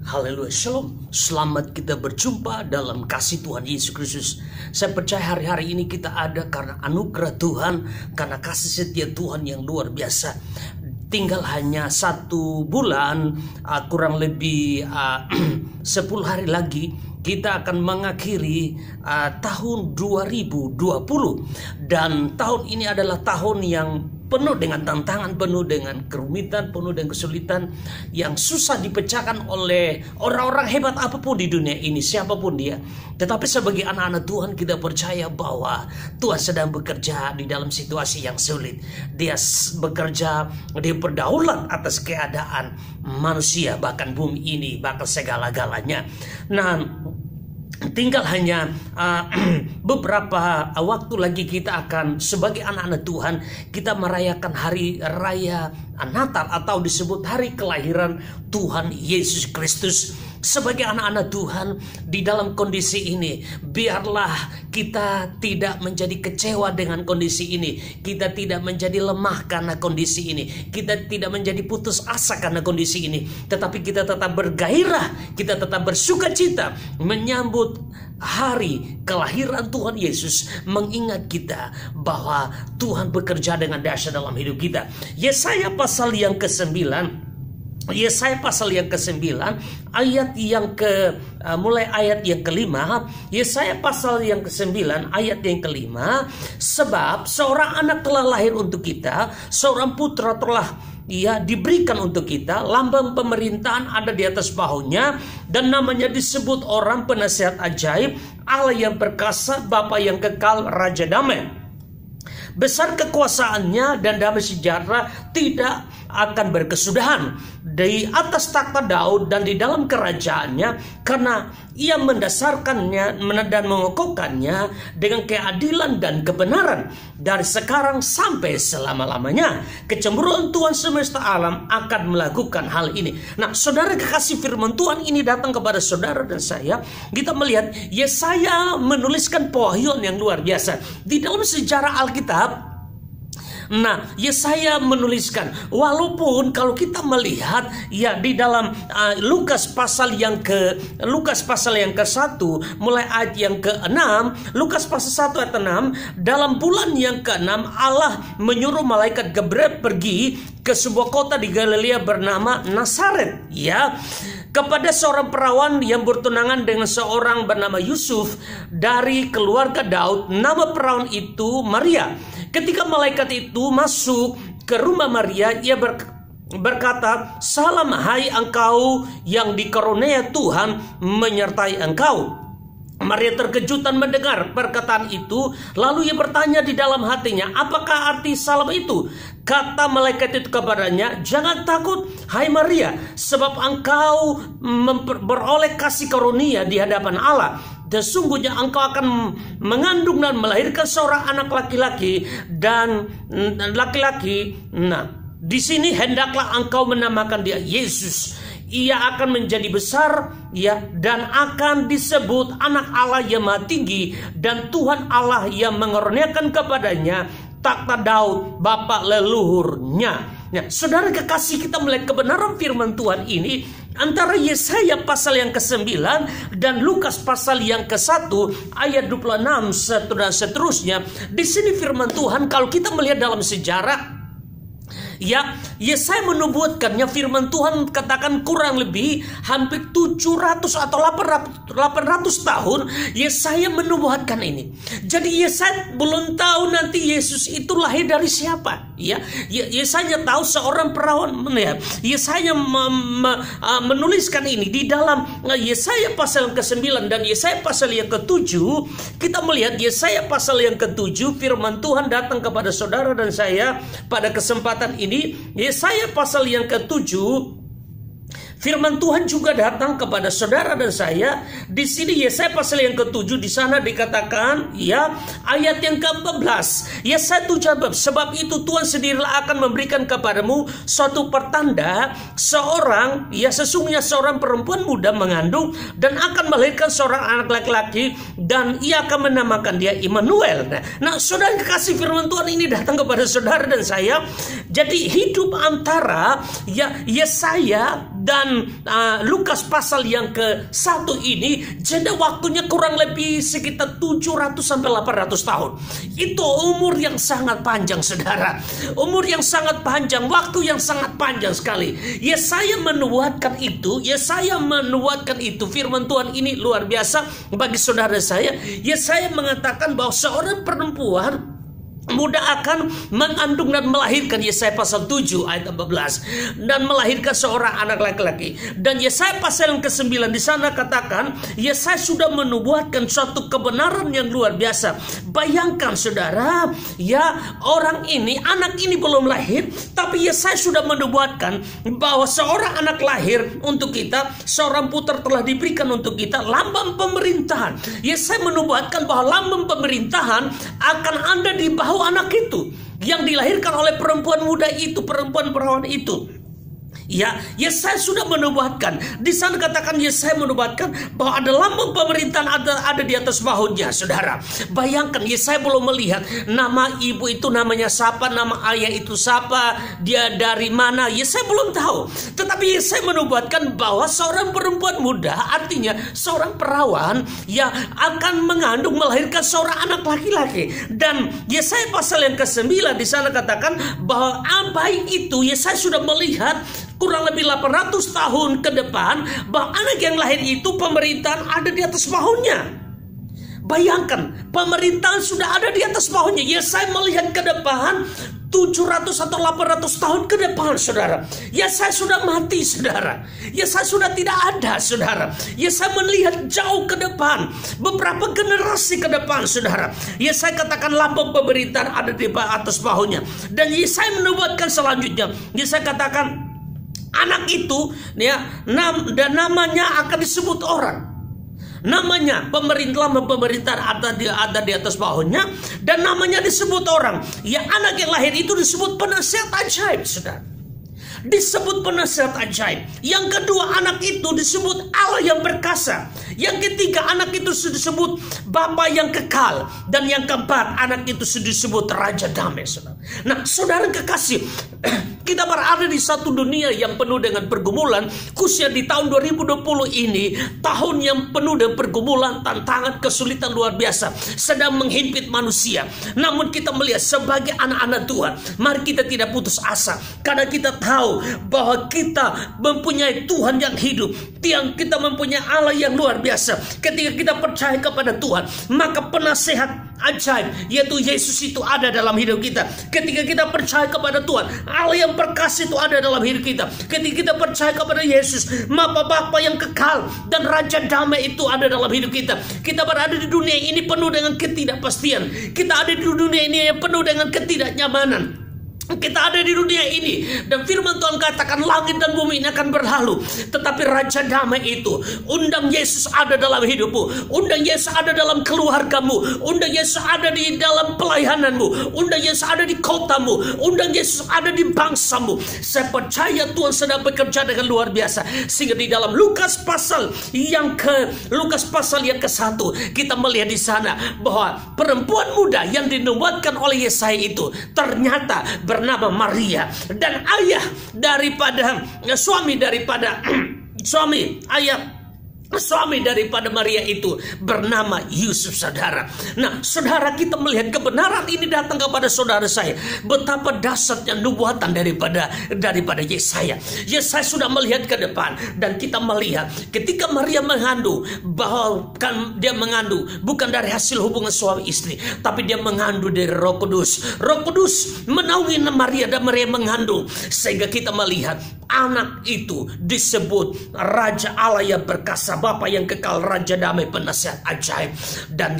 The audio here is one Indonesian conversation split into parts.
Haleluya, shalom. Selamat kita berjumpa dalam kasih Tuhan Yesus Kristus. Saya percaya hari-hari ini kita ada karena anugerah Tuhan, karena kasih setia Tuhan yang luar biasa. Tinggal hanya 1 bulan, kurang lebih 10 hari lagi kita akan mengakhiri tahun 2020. Dan tahun ini adalah tahun yang penuh dengan tantangan, penuh dengan kerumitan, penuh dengan kesulitan yang susah dipecahkan oleh orang-orang hebat apapun di dunia ini, siapapun dia. Tetapi sebagai anak-anak Tuhan kita percaya bahwa Tuhan sedang bekerja di dalam situasi yang sulit. Dia bekerja, dia berdaulat atas keadaan manusia, bahkan bumi ini, bahkan segala-galanya. Nah, tinggal hanya beberapa waktu lagi kita akan sebagai anak-anak Tuhan kita merayakan hari raya Natal atau disebut hari kelahiran Tuhan Yesus Kristus. Sebagai anak-anak Tuhan di dalam kondisi ini, biarlah kita tidak menjadi kecewa dengan kondisi ini. Kita tidak menjadi lemah karena kondisi ini. Kita tidak menjadi putus asa karena kondisi ini. Tetapi kita tetap bergairah, kita tetap bersuka cita menyambut hari kelahiran Tuhan Yesus, mengingat kita bahwa Tuhan bekerja dengan dahsyat dalam hidup kita. Yesaya pasal yang ke-9, Yesaya pasal yang ke-9 ayat yang mulai ayat yang ke-5. Yesaya pasal yang ke-9 ayat yang ke-5. Sebab seorang anak telah lahir untuk kita, seorang putra telah diberikan untuk kita, lambang pemerintahan ada di atas bahunya, dan namanya disebut orang penasihat ajaib, Allah yang perkasa, Bapa yang kekal, Raja damai. Besar kekuasaannya dan damai sejahtera tidak akan berkesudahan di atas takhta Daud dan di dalam kerajaannya, karena ia mendasarkannya dan mengokohkannya dengan keadilan dan kebenaran dari sekarang sampai selama-lamanya. Kecemburuan Tuhan semesta alam akan melakukan hal ini. Nah, saudara kekasih, firman Tuhan ini datang kepada saudara dan saya. Kita melihat Yesaya menuliskan pewahyuan yang luar biasa di dalam sejarah Alkitab. Nah, Yesaya menuliskan, walaupun kalau kita melihat di dalam Lukas pasal yang ke-1 mulai ayat yang ke-6, Lukas pasal 1 ayat 6, dalam bulan yang ke-6 Allah menyuruh malaikat Gabriel pergi ke sebuah kota di Galilea bernama Nazaret, kepada seorang perawan yang bertunangan dengan seorang bernama Yusuf dari keluarga Daud. Nama perawan itu Maria. Ketika malaikat itu masuk ke rumah Maria, ia berkata, "Salam hai engkau yang dikaruniai Tuhan menyertai engkau." Maria terkejut dan mendengar perkataan itu, lalu ia bertanya di dalam hatinya, "Apakah arti salam itu?" Kata malaikat itu kepadanya, "Jangan takut, hai Maria, sebab engkau beroleh kasih karunia di hadapan Allah. Sesungguhnya engkau akan mengandung dan melahirkan seorang anak laki-laki dan laki-laki. Nah, di sini hendaklah engkau menamakan dia Yesus. Ia akan menjadi besar, dan akan disebut anak Allah yang Maha Tinggi, dan Tuhan Allah yang mengaruniakan kepadanya takhta Daud bapa leluhurnya." Nah, saudara kekasih, kita melihat kebenaran firman Tuhan ini antara Yesaya pasal yang ke-9 dan Lukas pasal yang ke-1 ayat 26 dan seterusnya. Di sini firman Tuhan, kalau kita melihat dalam sejarah, Yesaya menubuatkannya, firman Tuhan katakan kurang lebih hampir 700 atau 800 tahun Yesaya menubuatkan ini. Jadi Yesaya belum tahu nanti Yesus itu lahir dari siapa. Yesaya tahu seorang perawan. Yesaya menuliskan ini di dalam Yesaya pasal yang ke-9 dan Yesaya pasal yang ke-7. Kita melihat Yesaya pasal yang ke-7, firman Tuhan datang kepada saudara dan saya pada kesempatan ini. Yesaya pasal yang ke-7, firman Tuhan juga datang kepada saudara dan saya. Di sini Yesaya pasal yang ke-7, di sana dikatakan ayat yang ke-14. Yesaya 7, sebab itu Tuhan sendirilah akan memberikan kepadamu suatu pertanda, sesungguhnya seorang perempuan muda mengandung dan akan melahirkan seorang anak laki-laki, dan ia akan menamakan dia Immanuel. Nah, saudara kekasih, firman Tuhan ini datang kepada saudara dan saya. Jadi hidup antara Yesaya dan Lukas pasal yang ke-1 ini, jeda waktunya kurang lebih sekitar 700 sampai 800 tahun. Itu umur yang sangat panjang, saudara. Umur yang sangat panjang, waktu yang sangat panjang sekali. Yesaya menubuatkan itu, firman Tuhan ini luar biasa bagi saudara saya. Yesaya mengatakan bahwa seorang perempuan muda akan mengandung dan melahirkan, Yesaya pasal 7 ayat 14, dan melahirkan seorang anak laki-laki. Dan Yesaya pasal yang ke-9 di sana katakan, Yesaya sudah menubuatkan suatu kebenaran yang luar biasa. Bayangkan saudara, ya, orang ini, anak ini belum lahir, tapi Yesaya sudah menubuatkan bahwa seorang anak lahir untuk kita, seorang putra telah diberikan untuk kita, lambang pemerintahan. Yesaya menubuatkan bahwa lambang pemerintahan akan ada di bahu anak itu yang dilahirkan oleh perempuan muda itu, perempuan perawan itu. Ya, Yesaya sudah menubuatkan. Di sana katakan Yesaya menubuatkan bahwa ada lambang pemerintahan ada di atas bahunya, saudara. Bayangkan, Yesaya belum melihat nama ibu itu namanya siapa, nama ayah itu siapa, dia dari mana. Yesaya belum tahu. Tetapi Yesaya menubuatkan bahwa seorang perempuan muda, artinya seorang perawan yang akan mengandung, melahirkan seorang anak laki-laki. Dan Yesaya pasal yang ke-9 di sana katakan bahwa bayi itu, Yesaya sudah melihat kurang lebih 800 tahun ke depan bahwa anak yang lahir itu pemerintahan ada di atas bahunya. Bayangkan, pemerintahan sudah ada di atas bahunya. Yesaya melihat ke depan 700 atau 800 tahun ke depan, saudara. Yesaya sudah mati, saudara. Yesaya sudah tidak ada, saudara. Yesaya melihat jauh ke depan, beberapa generasi ke depan, saudara. Yesaya katakan lambang pemerintahan ada di atas bahunya. Dan Yesaya menubuatkan selanjutnya. Yesaya katakan anak itu, ya, dan namanya akan disebut orang. Namanya pemerintahan ada di atas bahunya, dan namanya disebut orang. Ya, anak yang lahir itu disebut penasihat ajaib, saudara. Disebut penasihat ajaib. Yang kedua, anak itu disebut Allah yang perkasa. Yang ketiga, anak itu disebut Bapa yang kekal. Dan yang keempat, anak itu disebut Raja Damai, saudara. Nah, saudara kekasih, kita berada di satu dunia yang penuh dengan pergumulan, khususnya di tahun 2020 ini, tahun yang penuh dengan pergumulan, tantangan, kesulitan luar biasa sedang menghimpit manusia. Namun kita melihat sebagai anak-anak Tuhan, mari kita tidak putus asa, karena kita tahu bahwa kita mempunyai Tuhan yang hidup, yang kita mempunyai Allah yang luar biasa. Ketika kita percaya kepada Tuhan, maka penasihat ajaib yaitu Yesus itu ada dalam hidup kita. Ketika kita percaya kepada Tuhan, Allah yang perkasa itu ada dalam hidup kita. Ketika kita percaya kepada Yesus, maka Bapa yang kekal dan Raja Damai itu ada dalam hidup kita. Kita berada di dunia ini penuh dengan ketidakpastian. Kita ada di dunia ini yang penuh dengan ketidaknyamanan. Kita ada di dunia ini, dan firman Tuhan katakan langit dan bumi ini akan berlalu, tetapi Raja Damai itu, undang Yesus ada dalam hidupmu, undang Yesus ada dalam keluargamu, undang Yesus ada di dalam pelayananmu, undang Yesus ada di kotamu, undang Yesus ada di bangsamu. Saya percaya Tuhan sedang bekerja dengan luar biasa. Sehingga di dalam Lukas pasal yang ke-1 kita melihat di sana bahwa perempuan muda yang dinubuatkan oleh Yesaya itu ternyata bernama Maria, dan suami daripada Maria itu bernama Yusuf, saudara. Nah, saudara, kita melihat kebenaran ini datang kepada saudara saya. Betapa dahsyatnya nubuatan daripada Yesaya. Yesaya sudah melihat ke depan, dan kita melihat ketika Maria mengandung, bahwa dia mengandung bukan dari hasil hubungan suami istri, tapi dia mengandung dari Roh Kudus. Roh Kudus menaungi Maria, dan Maria mengandung, sehingga kita melihat anak itu disebut Raja Allah yang perkasa, Bapa yang kekal, Raja Damai, penasihat ajaib. Dan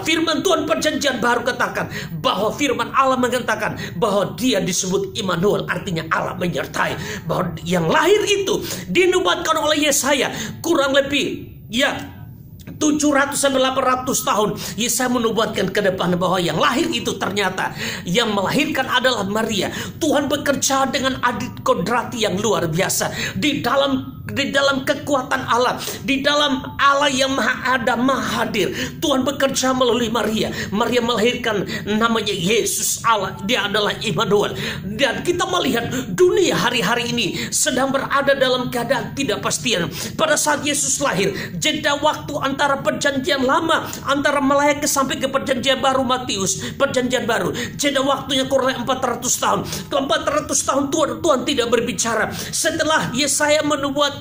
firman Tuhan perjanjian baru katakan bahwa firman Allah mengatakan bahwa dia disebut Immanuel, artinya Allah menyertai. Bahwa yang lahir itu dinubuatkan oleh Yesaya kurang lebih 700 sampai 800 tahun. Yesaya menubuatkan ke depan bahwa yang lahir itu ternyata yang melahirkan adalah Maria. Tuhan bekerja dengan adil kodrati yang luar biasa di dalam di dalam kekuatan Allah, di dalam Allah yang maha ada, maha hadir, Tuhan bekerja melalui Maria. Maria melahirkan namanya Yesus Allah. Dia adalah Immanuel. Dan kita melihat dunia hari-hari ini sedang berada dalam keadaan tidak pastian. Pada saat Yesus lahir, jeda waktu antara perjanjian lama, antara Maleakhi sampai ke perjanjian baru Matius, perjanjian baru, jeda waktunya kurang lebih 400 tahun. Ke 400 tahun Tuhan tidak berbicara. Setelah Yesaya menubuatkan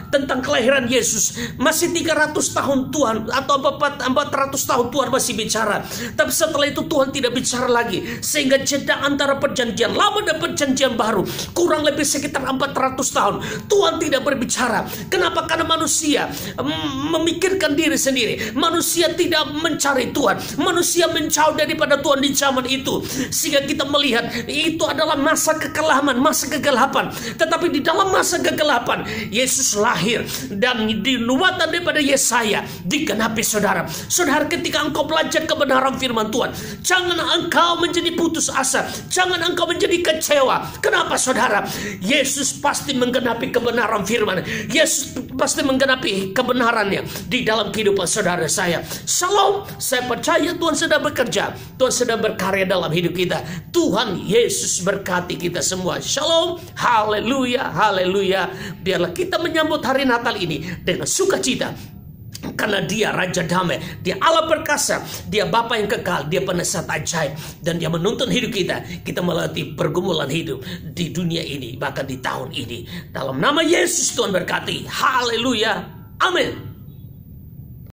tentang kelahiran Yesus, masih 300 tahun Tuhan, atau 400 tahun Tuhan masih bicara. Tapi setelah itu Tuhan tidak bicara lagi, sehingga jeda antara perjanjian lama dan perjanjian baru kurang lebih sekitar 400 tahun Tuhan tidak berbicara. Kenapa? Karena manusia memikirkan diri sendiri. Manusia tidak mencari Tuhan. Manusia menjauh daripada Tuhan di zaman itu, sehingga kita melihat itu adalah masa kekelaman, masa kegelapan. Tetapi di dalam masa kegelapan Yesus lahir, dan dinubuatkan daripada Yesaya digenapi. Saudara, ketika engkau belajar kebenaran firman Tuhan, jangan engkau menjadi putus asa, jangan engkau menjadi kecewa. Kenapa, saudara? Yesus pasti menggenapi kebenaran firman. Yesus pasti menggenapi kebenarannya di dalam kehidupan saudara saya. Shalom, saya percaya Tuhan sedang bekerja, Tuhan sedang berkarya dalam hidup kita. Tuhan Yesus berkati kita semua. Shalom, haleluya, haleluya. Biarlah kita menyambut hari Natal ini dengan sukacita, karena Dia Raja Damai, Dia Allah perkasa, Dia Bapa yang kekal, Dia penasihat ajaib, dan Dia menuntun hidup kita. Kita melalui pergumulan hidup di dunia ini, bahkan di tahun ini. Dalam nama Yesus Tuhan berkati. Haleluya, amin.